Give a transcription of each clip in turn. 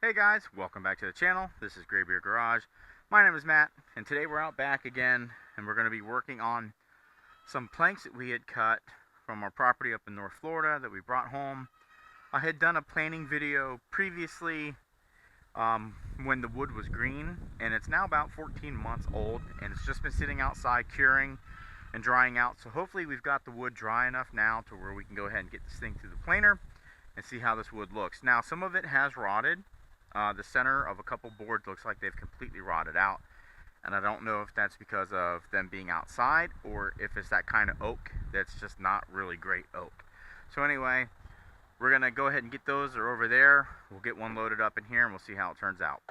Hey guys, welcome back to the channel. This is Graybeard Garage. My name is Matt, and today we're out back again, and we're going to be working on some planks that we had cut from our property up in North Florida that we brought home. I had done a planning video previously when the wood was green, and it's now about 14 months old, and it's just been sitting outside curing and drying out. So hopefully we've got the wood dry enough now to where we can go ahead and get this thing through the planer and see how this wood looks. Now, some of it has rotted. The center of a couple boards looks like they've completely rotted out, and I don't know if that's because of them being outside or if it's that kind of oak that's just not really great oak. So anyway, we're gonna go ahead and get those. They're over there. We'll get one loaded up in here and we'll see how it turns out.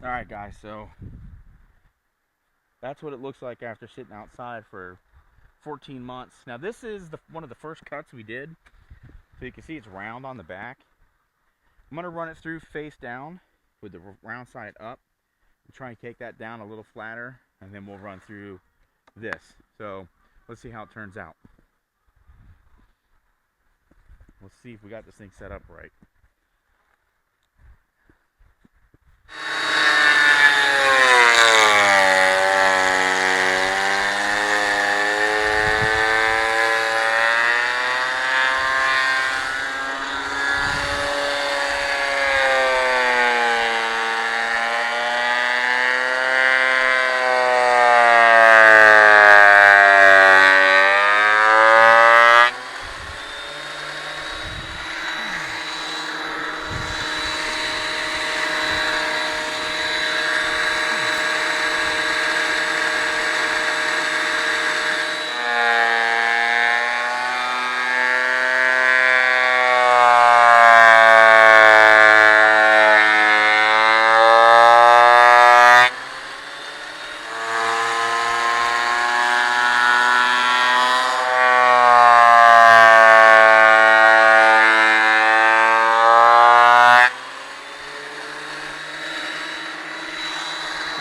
Alright guys, so that's what it looks like after sitting outside for 14 months. Now this is one of the first cuts we did. So you can see it's round on the back. I'm going to run it through face down with the round side up and try and take that down a little flatter, and then we'll run through this. So let's see how it turns out. Let's see if we got this thing set up right.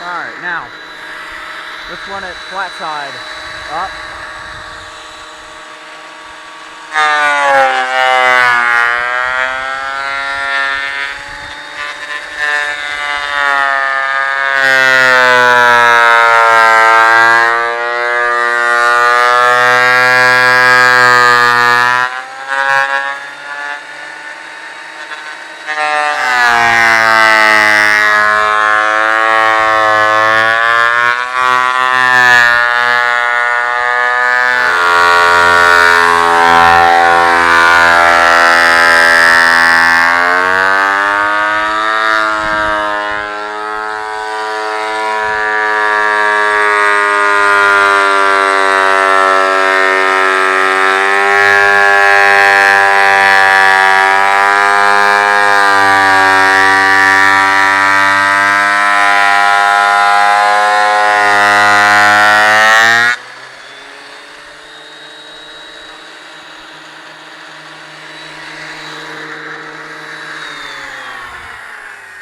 Alright, now, let's run it flat side up.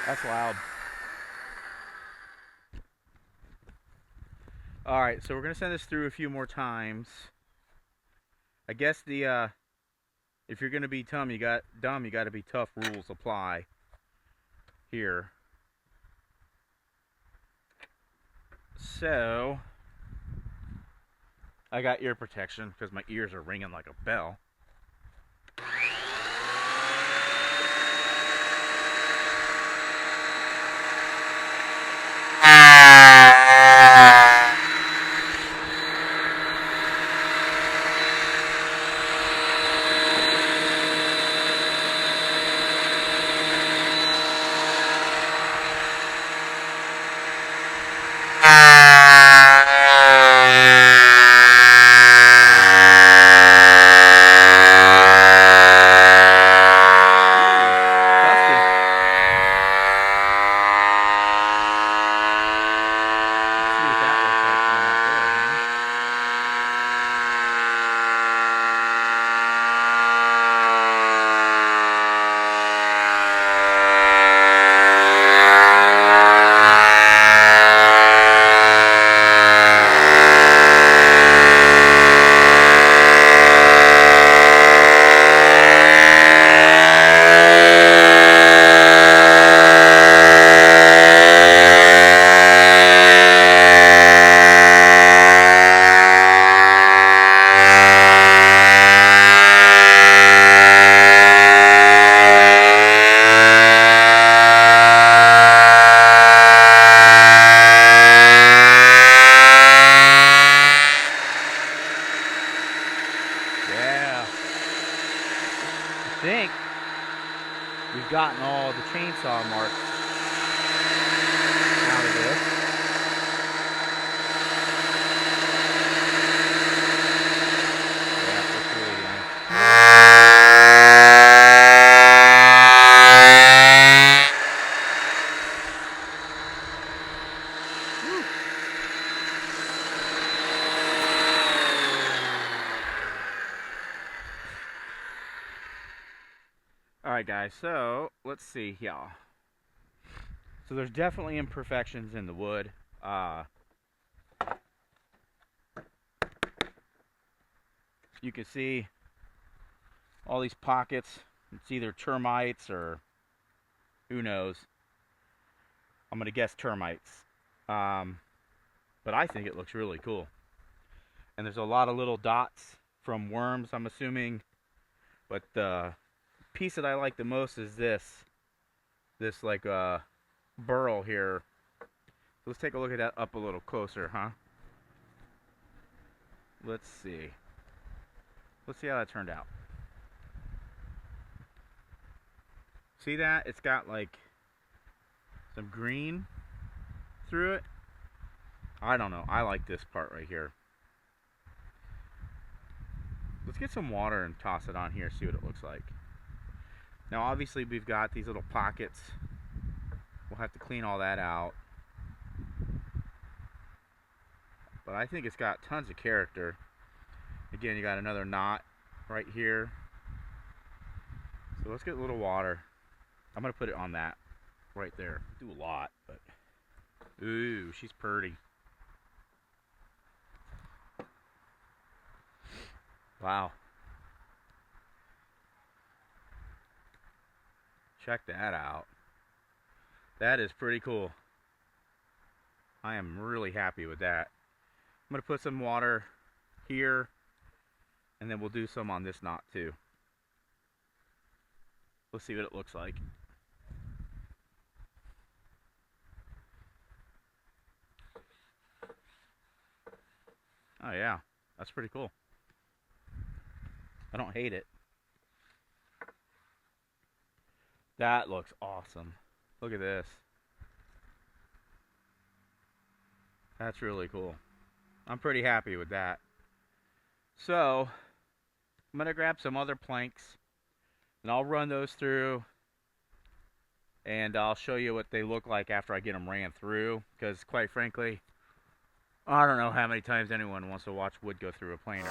That's loud. Alright, so we're going to send this through a few more times. I guess if you're going to be dumb, you got to be tough rules apply here. So, I got ear protection because my ears are ringing like a bell. think we've gotten all the chainsaw marks out of this. Yeah, looks really nice. Alright guys, so let's see here. So there's definitely imperfections in the wood. You can see all these pockets. It's either termites or who knows. I'm gonna guess termites. But I think it looks really cool. And there's a lot of little dots from worms, I'm assuming. But the piece that I like the most is this like burl here. Let's take a look at that up a little closer, huh? Let's see how that turned out. See that? It's got like some green through it. I don't know. I like this part right here. Let's get some water and toss it on here, see what it looks like. Now obviously we've got these little pockets. We'll have to clean all that out. But I think it's got tons of character. Again, you got another knot right here. So let's get a little water. I'm gonna put it on that right there. Do a lot, but ooh, she's pretty. Wow. Check that out. That is pretty cool. I am really happy with that. I'm gonna put some water here, and then we'll do some on this knot too. Let's see what it looks like. Oh yeah, that's pretty cool. I don't hate it. That looks awesome. Look at this. That's really cool. I'm pretty happy with that. So, I'm going to grab some other planks, and I'll run those through, and I'll show you what they look like after I get them ran through, because quite frankly, I don't know how many times anyone wants to watch wood go through a planer.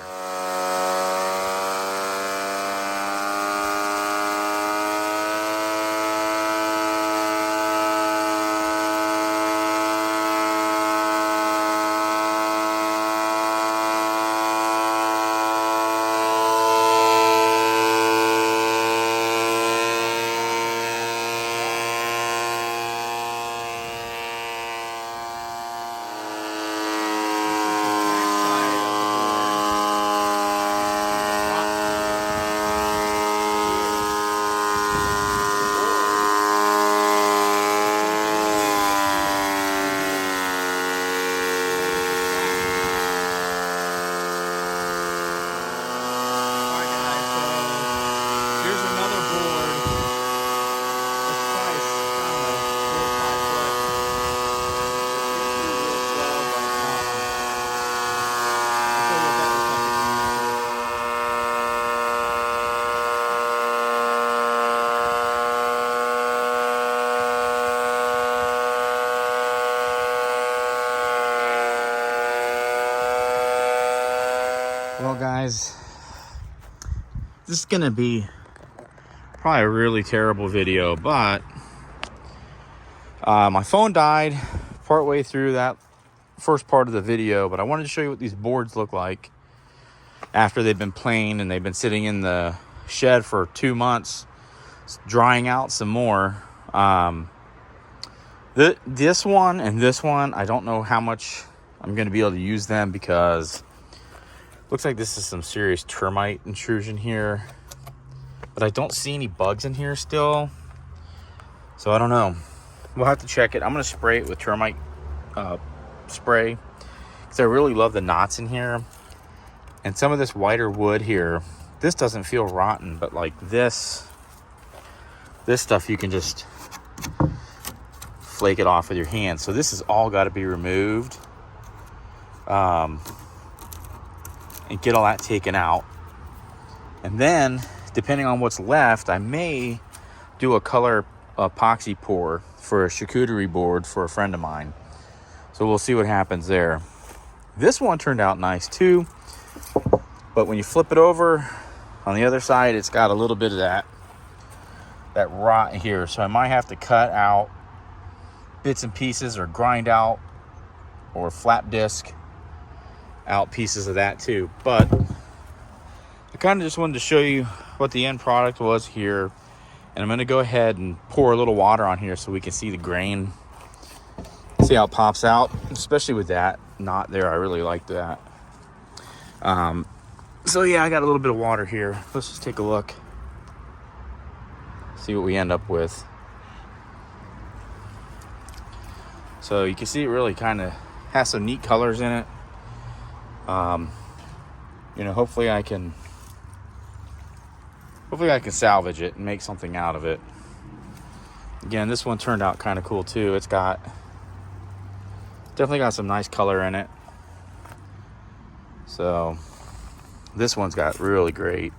Well guys, this is gonna be probably a really terrible video, but my phone died partway through that first part of the video, but I wanted to show you what these boards look like after they've been planed and they've been sitting in the shed for 2 months, drying out some more. This one and this one, I don't know how much I'm gonna be able to use them because looks like this is some serious termite intrusion here, but I don't see any bugs in here still, so I don't know. We'll have to check it. I'm gonna spray it with termite spray because I really love the knots in here, and some of this whiter wood here this doesn't feel rotten, but like this stuff, you can just flake it off with your hand. So this has all got to be removed, and get all that taken out. And then, depending on what's left, I may do a color epoxy pour for a charcuterie board for a friend of mine. So we'll see what happens there. This one turned out nice too, but when you flip it over on the other side, it's got a little bit of that rot here. So I might have to cut out bits and pieces, or grind out, or flap disc out pieces of that too. But I kind of just wanted to show you what the end product was here, and I'm going to go ahead and pour a little water on here so we can see the grain, see how it pops out, especially with that knot there. I really like that. So yeah, I got a little bit of water here. Let's just take a look, see what we end up with. So you can see it really kind of has some neat colors in it. You know, hopefully I can salvage it and make something out of it. Again, this one turned out kind of cool too. It's definitely got some nice color in it. So this one's got really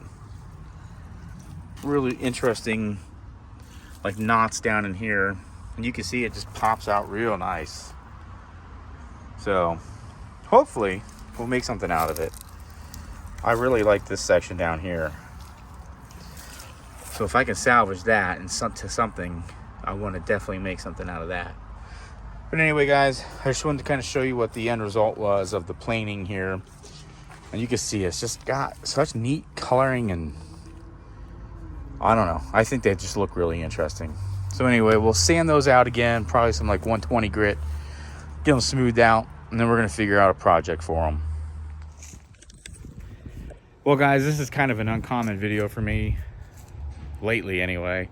interesting like knots down in here, and you can see it just pops out real nice. So hopefully we'll make something out of it. I really like this section down here. So if I can salvage that and something, I want to definitely make something out of that. But anyway, guys, I just wanted to kind of show you what the end result was of the planing here. And you can see it's just got such neat coloring, and I don't know, I think they just look really interesting. So anyway, we'll sand those out again, probably some like 120 grit, get them smoothed out, and then we're going to figure out a project for them. Well, guys, this is kind of an uncommon video for me, lately anyway.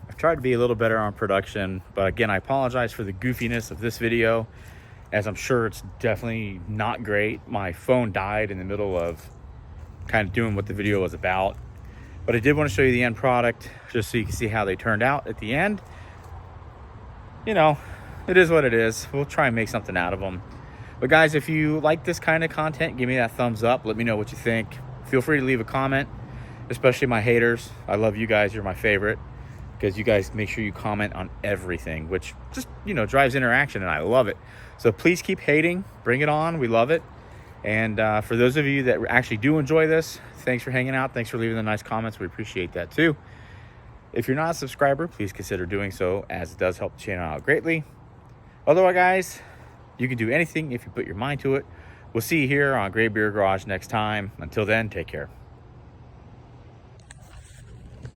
I've tried to be a little better on production, but again, I apologize for the goofiness of this video, as I'm sure it's definitely not great. My phone died in the middle of kind of doing what the video was about. But I did want to show you the end product, just so you can see how they turned out at the end. You know, it is what it is. We'll try and make something out of them. But guys, if you like this kind of content, give me that thumbs up. Let me know what you think. Feel free to leave a comment, especially my haters. I love you guys. You're my favorite, because you guys make sure you comment on everything, which just, you know, drives interaction, and I love it. So please keep hating. Bring it on. We love it. And for those of you that actually do enjoy this, thanks for hanging out. Thanks for leaving the nice comments. We appreciate that too. If you're not a subscriber, please consider doing so, as it does help the channel out greatly. Otherwise, guys, you can do anything if you put your mind to it. We'll see you here on Graybeard Garage next time. Until then, take care.